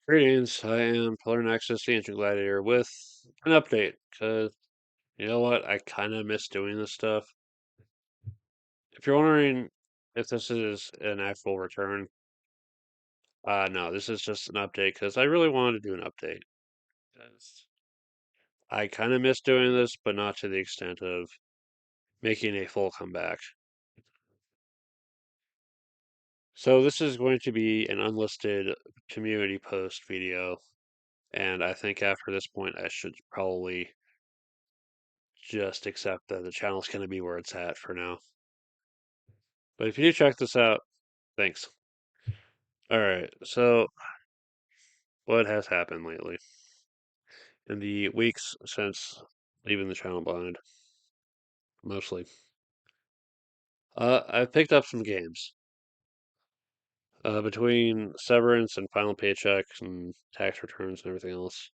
Greetings, I am Pillar Nexus, the Ancient Gladiator, with an update, because you know what? I kind of miss doing this stuff. If you're wondering if this is an actual return, no, this is just an update, because I really wanted to do an update. 'Cause I kind of miss doing this, but not to the extent of making a full comeback. So this is going to be an unlisted community post video, and I think after this point I should probably just accept that the channel's going to be where it's at for now. But if you do check this out, thanks. All right, so what has happened lately in the weeks since leaving the channel behind? Mostly, I've picked up some games between severance and final paychecks and tax returns and everything else.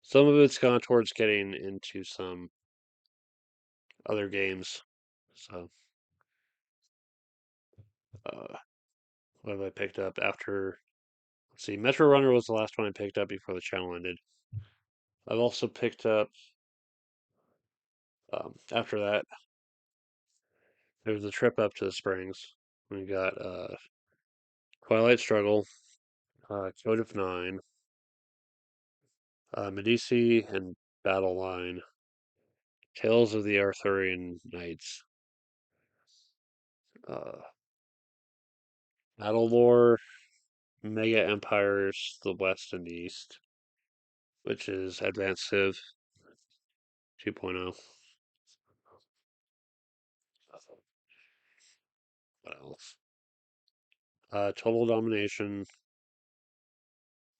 Some of it's gone towards getting into some other games. So, uh, what have I picked up after? Let's see, Metro Runner was the last one I picked up before the channel ended. I've also picked up after that. There was a trip up to the Springs. We got Twilight Struggle, Code of Nine, Medici and Battle Line, Tales of the Arthurian Knights, uh, Battle Lore, Mega Empires, the West and the East, which is Advanced Civ 2.0. What else? Total Domination,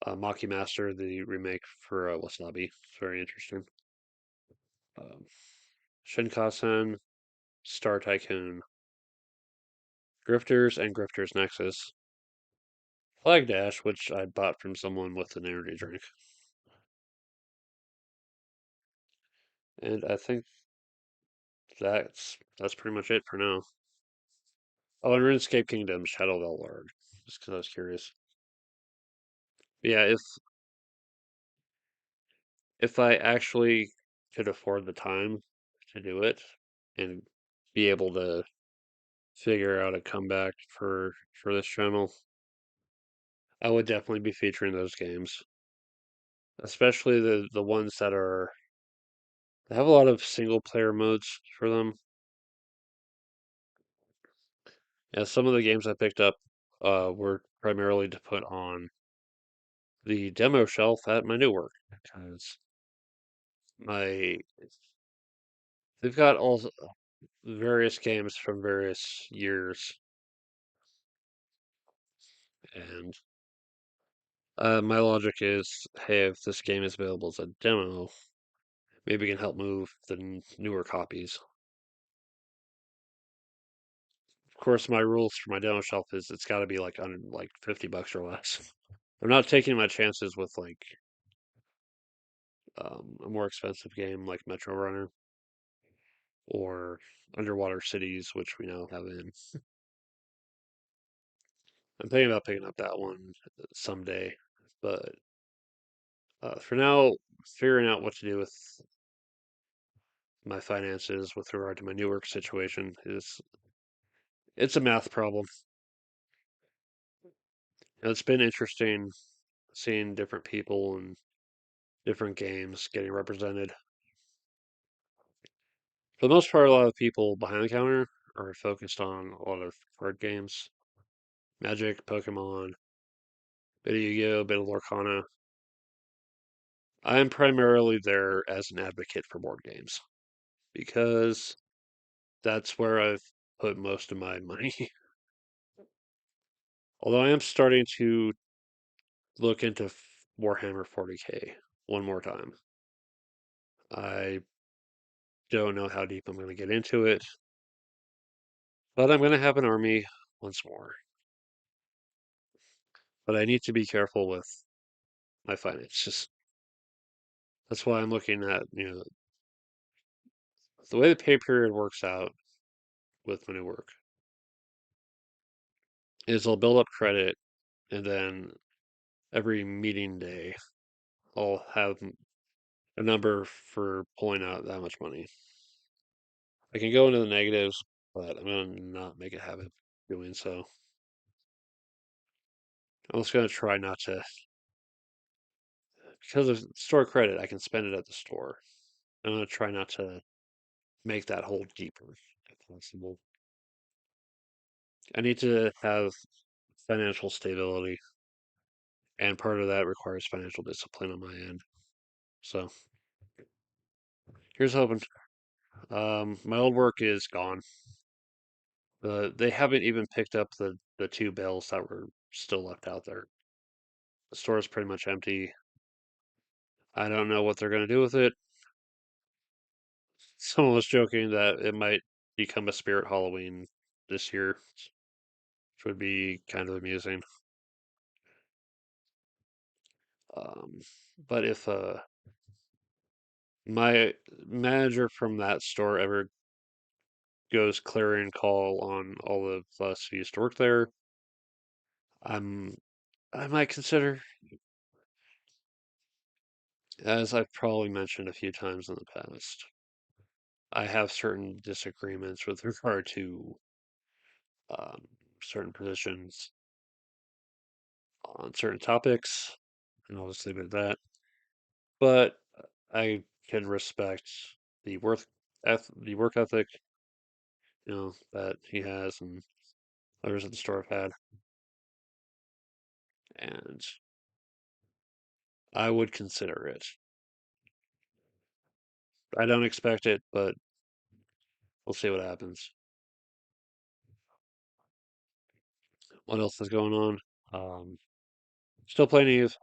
Maki Master, the remake for Wasabi. It's very interesting. Um, Shinkansen, Star Tycoon, Grifters and Grifters Nexus, Flag Dash, which I bought from someone with an energy drink. And I think that's pretty much it for now. Oh, and RuneScape Kingdoms, Shadow of Lord, just because I was curious. Yeah, if I actually could afford the time to do it and be able to figure out a comeback for this channel, I would definitely be featuring those games, especially the ones that are they have a lot of single player modes for them. Yeah, some of the games I picked up were primarily to put on the demo shelf at my new work because my they've got all various games from various years, and my logic is, hey, if this game is available as a demo, maybe it can help move the newer copies. Of course, my rules for my demo shelf is it's got to be like under like $50 or less. I'm not taking my chances with like a more expensive game like Metro Runner or Underwater Cities, which we now have in. I'm thinking about picking up that one someday, but for now, figuring out what to do with my finances with regard to my new work situation is it's a math problem. And it's been interesting seeing different people and different games getting represented. For the most part, a lot of people behind the counter are focused on a lot of card games, Magic, Pokemon, bit of Yu-Gi-Oh, bit of Lorcana. I'm primarily there as an advocate for board games because that's where I've put most of my money. Although I am starting to look into Warhammer 40K one more time. I don't know how deep I'm going to get into it, but I'm going to have an army once more. But I need to be careful with my finances. That's why I'm looking at, the way the pay period works out with my new work is I'll build up credit and then every meeting day, I'll have a number for pulling out that much money. I can go into the negatives, but I'm gonna not make a habit of doing so. I'm just gonna try not to, because of store credit, I can spend it at the store. I'm gonna try not to make that hole deeper if possible. I need to have financial stability, and part of that requires financial discipline on my end. So here's hoping. My old work is gone. They haven't even picked up the two bales that were still left out there. The store is pretty much empty. I don't know what they're going to do with it. Someone was joking that it might become a spirit Halloween this year, which would be kind of amusing. Um, but if my manager from that store ever goes clarion call on all of us who used to work there, I'm I might consider, as I've probably mentioned a few times in the past, I have certain disagreements with regard to um, certain positions on certain topics, and I'll just leave it at that. But I can respect the work ethic, that he has and others at the store have had, and I would consider it. I don't expect it, but we'll see what happens. What else is going on? Um, Still playing Eve.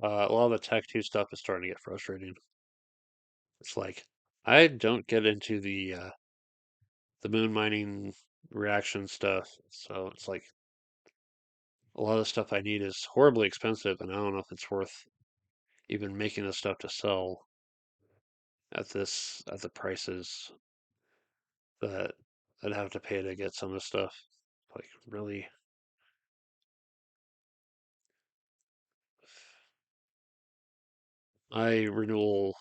A lot of the Tech 2 stuff is starting to get frustrating. It's like I don't get into the moon mining reaction stuff, so it's like a lot of the stuff I need is horribly expensive, and I don't know if it's worth even making the stuff to sell at the prices that I'd have to pay to get some of the stuff. Like really, my renewal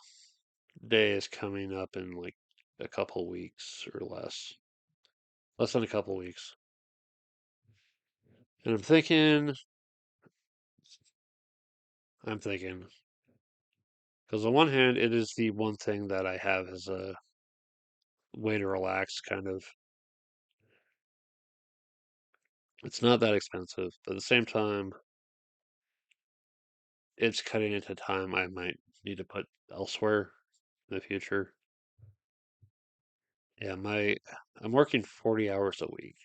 day is coming up in like a couple weeks or less than a couple weeks, and I'm thinking, because on one hand, it is the one thing that I have as a way to relax, kind of. It's not that expensive, but at the same time, it's cutting into time I might need to put elsewhere in the future. Yeah, I'm working 40 hours a week,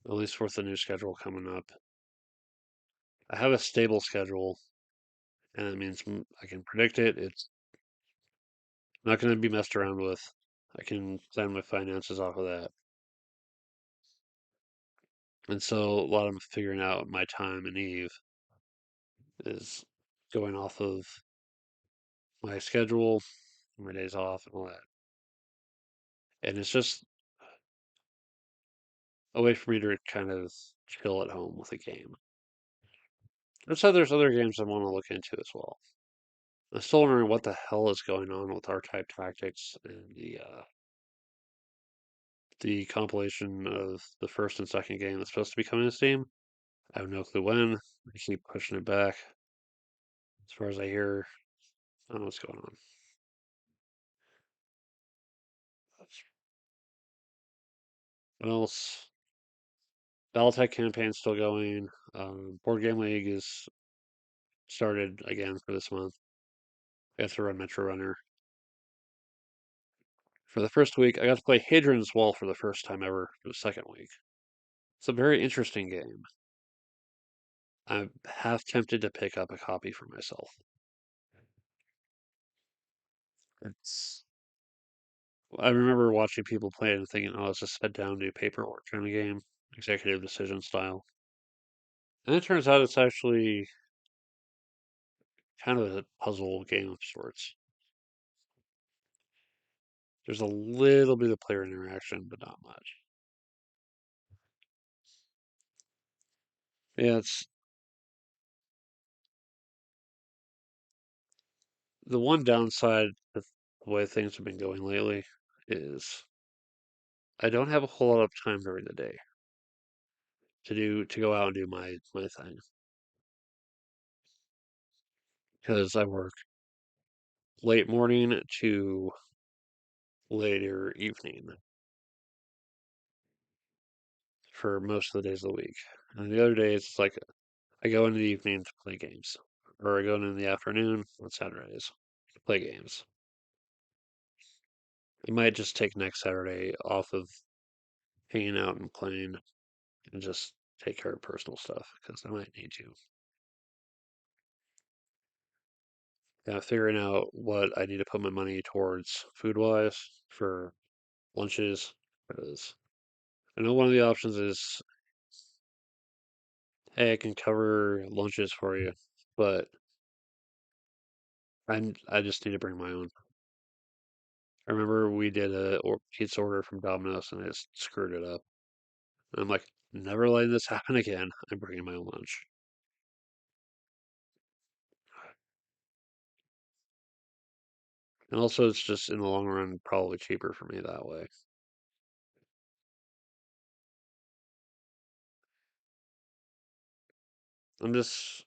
at least with the new schedule coming up. I have a stable schedule, and that means I can predict it. It's not going to be messed around with. I can plan my finances off of that. And so a lot of figuring out my time and Eve is going off of my schedule, my days off, and all that. And it's just a way for me to kind of chill at home with a game. And so there's other games I want to look into as well. I'm still wondering what the hell is going on with R-Type Tactics and the compilation of the first and second game that's supposed to be coming to Steam. I have no clue when. I keep pushing it back. As far as I hear, I don't know what's going on. What else? Battletech campaign's still going. Board Game League is started again for this month. I have to run Metro Runner. For the first week, I got to play Hadrian's Wall for the first time ever for the second week. It's a very interesting game. I'm half tempted to pick up a copy for myself. It's I remember watching people play it and thinking, oh, it's just head down, do paperwork kind of game, executive decision style. And it turns out it's actually kind of a puzzle game of sorts. There's a little bit of player interaction, but not much. Yeah, The one downside with the way things have been going lately is I don't have a whole lot of time during the day to go out and do my thing because I work late morning to later evening for most of the days of the week. And the other days, it's like I go in the evening to play games, or I go in the afternoon on Saturdays to play games. I might just take next Saturday off of hanging out and playing and just take care of personal stuff because I might need to. Figuring out what I need to put my money towards food wise for lunches. Because I know one of the options is, hey, I can cover lunches for you, but I just need to bring my own. I remember we did pizza order from Domino's and I just screwed it up. And I'm like, never letting this happen again. I'm bringing my own lunch. And also, it's just in the long run probably cheaper for me that way. I'm just,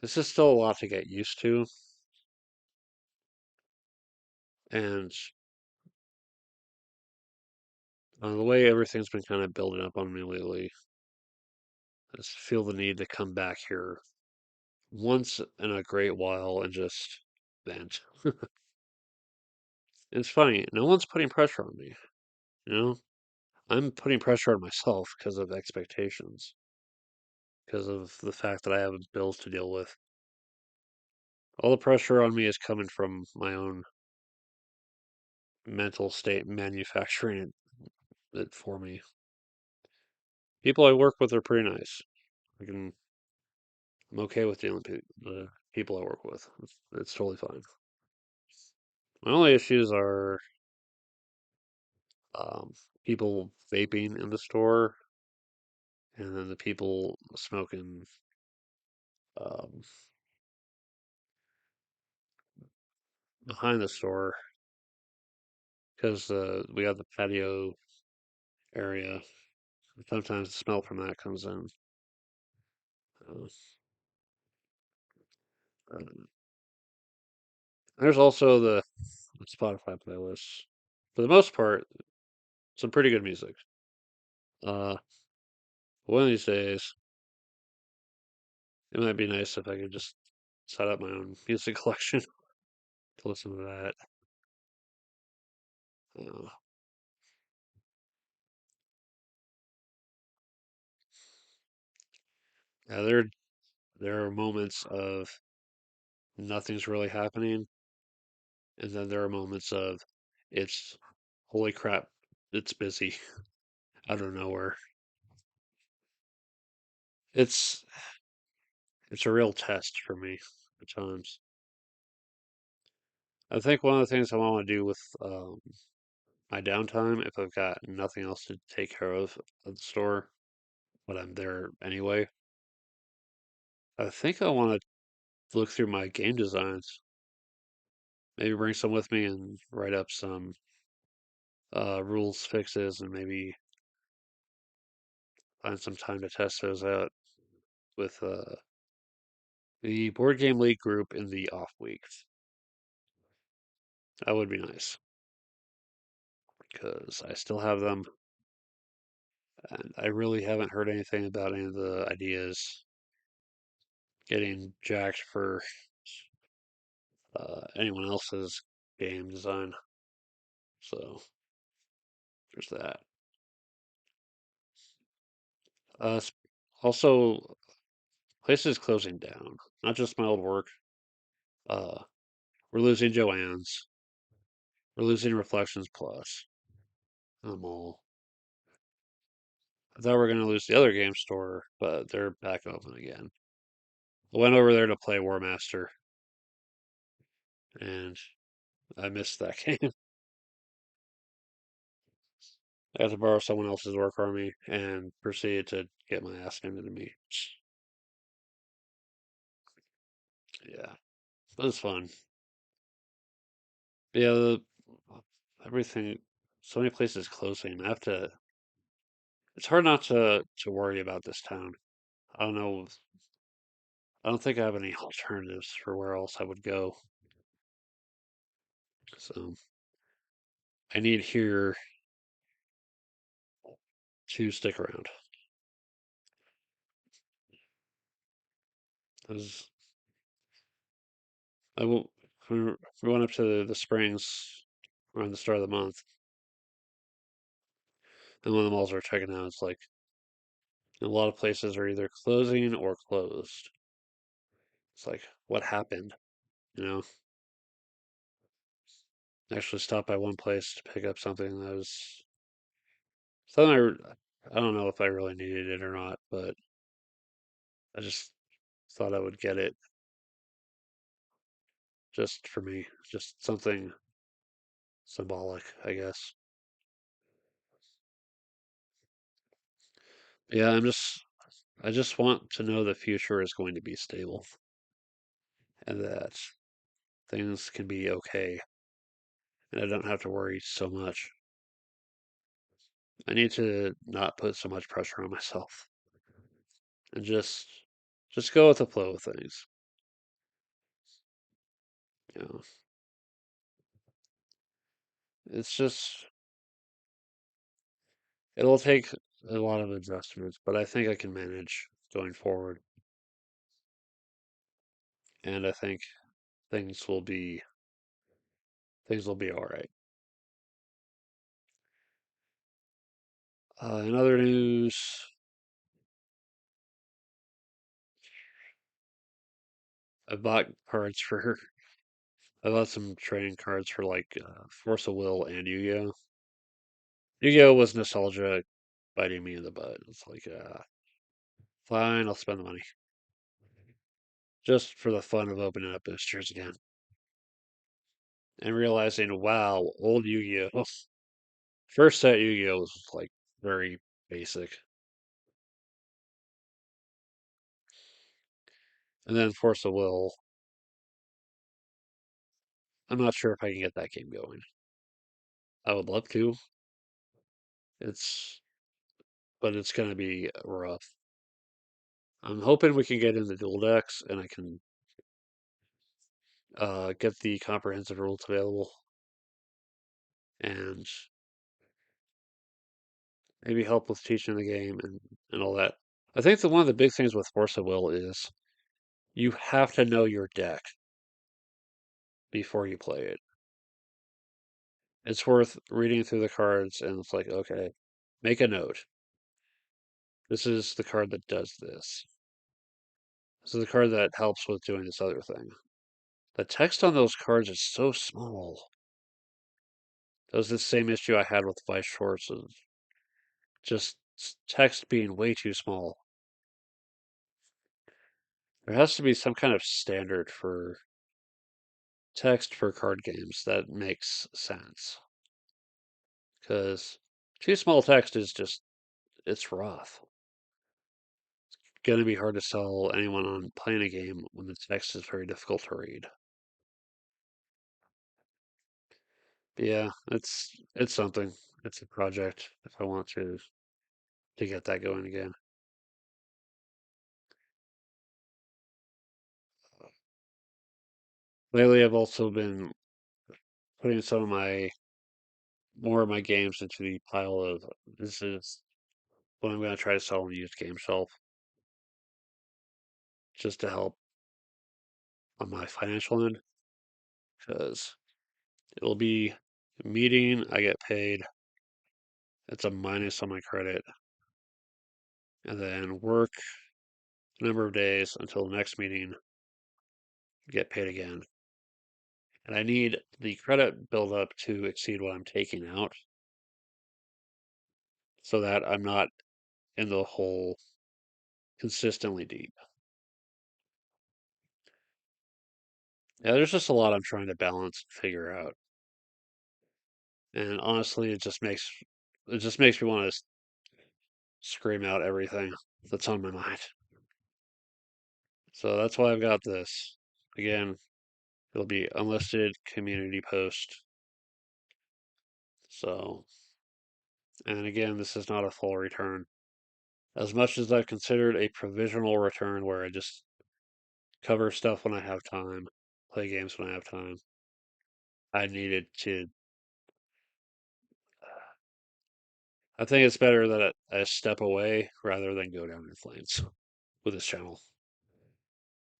this is still a lot to get used to. And the way everything's been kind of building up on me lately, I just feel the need to come back here once in a great while and just vent. It's funny, no one's putting pressure on me, you know? I'm putting pressure on myself because of expectations, because of the fact that I have bills to deal with. All the pressure on me is coming from my own mental state manufacturing it for me. People I work with are pretty nice. I'm okay with dealing with the people I work with. It's totally fine. My only issues are um, people vaping in the store, and then the people smoking um, behind the store because we got the patio area. Sometimes the smell from that comes in. Uh, there's also the Spotify playlist. For the most part, some pretty good music. Uh, one of these days, it might be nice if I could just set up my own music collection to listen to that. Uh, yeah, there are moments of nothing's really happening, and then there are moments of it's holy crap, it's busy out of nowhere. It's it's a real test for me at times. I think one of the things I want to do with my downtime, if I've got nothing else to take care of at the store, but I'm there anyway, I think I want to look through my game designs. Maybe bring some with me and write up some rules fixes and maybe find some time to test those out with the board game league group in the off weeks. That would be nice because I still have them, and I really haven't heard anything about any of the ideas getting jacked for anyone else's game design. So there's that. Uh, also, places closing down. Not just my old work. Uh, we're losing Joanne's. We're losing Reflections Plus. All. I thought we were going to lose the other game store, but they're back open again. I went over there to play War Master, and I missed that game. I had to borrow someone else's work army and proceeded to get my ass handed to me. Yeah. It was fun. Yeah, everything, so many places closing. I have to. It's hard not to worry about this town. I don't know. I don't think I have any alternatives for where else I would go. So I need here to stick around. 'Cause I will. We went up to the springs around the start of the month, and when the malls are checking out, it's like a lot of places are either closing or closed. It's like, what happened? You know, actually stopped by one place to pick up something that was something I don't know if I really needed it or not, but I just thought I would get it just for me, just something symbolic, I guess. Yeah, I just want to know the future is going to be stable and that things can be okay and I don't have to worry so much. I need to not put so much pressure on myself and just go with the flow of things. You know, it's just it'll take a lot of adjustments, but I think I can manage going forward, and I think things will be things will be all right. In other news, I bought cards for I bought some trading cards for like Force of Will and Yu-Gi-Oh. Yu-Gi-Oh was nostalgia biting me in the butt. It's like, fine, I'll spend the money just for the fun of opening up boosters again and realizing, wow, old Yu-Gi-Oh. First set Yu-Gi-Oh was like very basic, and then Force of Will. I'm not sure if I can get that game going. I would love to. It's but it's gonna be rough. I'm hoping we can get in the dual decks and I can get the comprehensive rules available and maybe help with teaching the game and all that. I think that one of the big things with Force of Will is you have to know your deck before you play it. It's worth reading through the cards and it's like, okay, make a note. This is the card that does this. This is the card that helps with doing this other thing. The text on those cards is so small. That was the same issue I had with Vice Shorts, just text being way too small. There has to be some kind of standard for text for card games that makes sense. Because too small text is just, it's rough. It's going to be hard to sell anyone on playing a game when the text is very difficult to read. But yeah, it's something. It's a project if I want to get that going again. Lately, I've also been putting some of my more of my games into the pile of this is what I'm going to try to sell on the used game shelf just to help on my financial end because it'll be meeting, I get paid, it's a minus on my credit, and then work a number of days until the next meeting, get paid again. And I need the credit build up to exceed what I'm taking out so that I'm not in the hole consistently deep. Yeah, there's just a lot I'm trying to balance and figure out. And honestly, it just makes me want to scream out everything that's on my mind. So that's why I've got this. Again, It'll be unlisted community post. So, and again, this is not a full return. As much as I've considered a provisional return where I just cover stuff when I have time, play games when I have time, I needed to. I think it's better that I step away rather than go down in flames with this channel.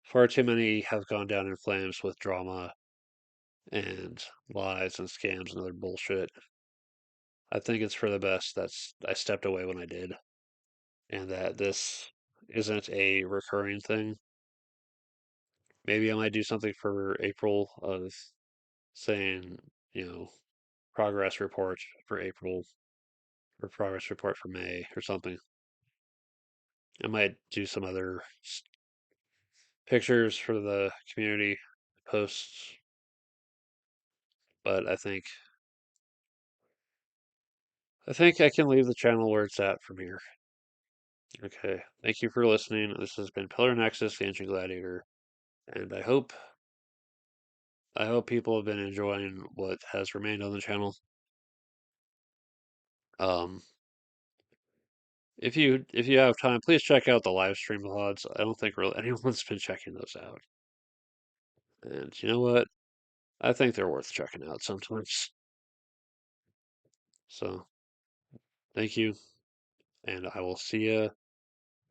Far too many have gone down in flames with drama and lies and scams and other bullshit. I think it's for the best that I stepped away when I did, and that this isn't a recurring thing. Maybe I might do something for April of saying, you know, progress report for April or progress report for May or something. I might do some other pictures for the community posts, but I think I can leave the channel where it's at from here. Okay. Thank you for listening. This has been Pillar Nexus, the Ancient Gladiator, and I hope people have been enjoying what has remained on the channel. Um, if you have time, please check out the live stream VODs. I don't think really anyone's been checking those out. And you know what? I think they're worth checking out sometimes. So thank you, and I will see you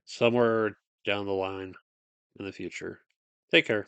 somewhere down the line in the future. Take care.